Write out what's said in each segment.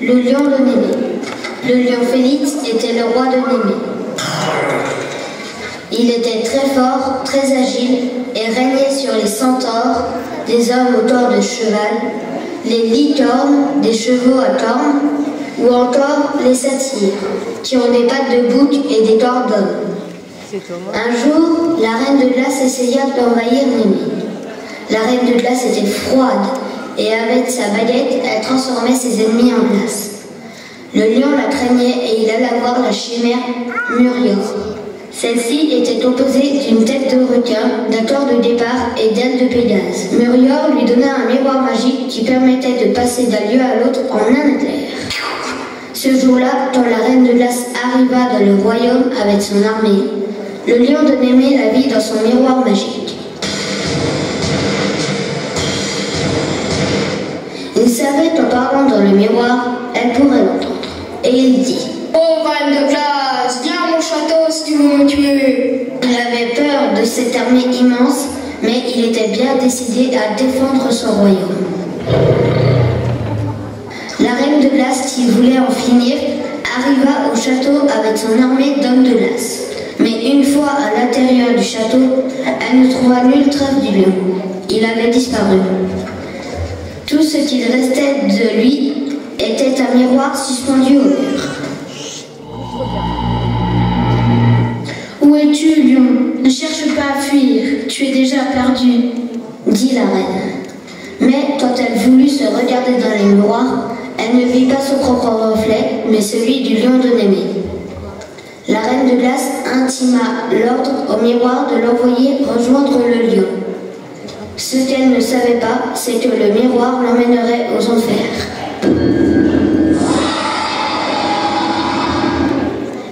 Le lion de Némée. Le lion Félix était le roi de Némée. Il était très fort, très agile et régnait sur les centaures, des hommes au corps de cheval, les licornes, des chevaux à cornes, ou encore les satyres, qui ont des pattes de bouc et des corps d'homme. Un jour, la reine de glace essaya d'envahir Némée. La reine de glace était froide et avec sa baguette, elle transformait ses ennemis en glace. Le lion la craignait et il alla voir la chimère Murior. Celle-ci était composée d'une tête de requin, d'un corps de guépard et d'ailes de Pégase. Murior lui donna un miroir magique qui permettait de passer d'un lieu à l'autre en un éclair. Ce jour-là, quand la reine de glace arriva dans le royaume avec son armée, le lion de Némée la vit dans son miroir magique. Il savait qu'en parlant dans le miroir, elle pourrait l'entendre. Et il dit: Oh, reine de glace, viens à mon château si tu veux me tuer. Il avait peur de cette armée immense, mais il était bien décidé à défendre son royaume. La reine de glace, qui voulait en finir, arriva au château avec son armée d'hommes de glace. Mais une fois à l'intérieur du château, elle ne trouva nulle trace du lion. Il avait disparu. Tout ce qu'il restait de lui était un miroir suspendu au mur. Où es-tu, lion? Ne cherche pas à fuir, tu es déjà perdu, dit la reine. Mais quand elle voulut se regarder dans les miroirs, elle ne vit pas son propre reflet, mais celui du lion de Némée. La reine de glace intima l'ordre au miroir de l'envoyer rejoindre le lion. Ce qu'elle ne savait pas, c'est que le miroir l'emmènerait aux enfers.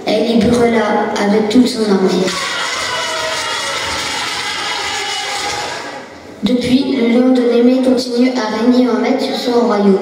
Elle y brûla avec toute son armée. Depuis, le lion de Némée continue à régner en maître sur son royaume.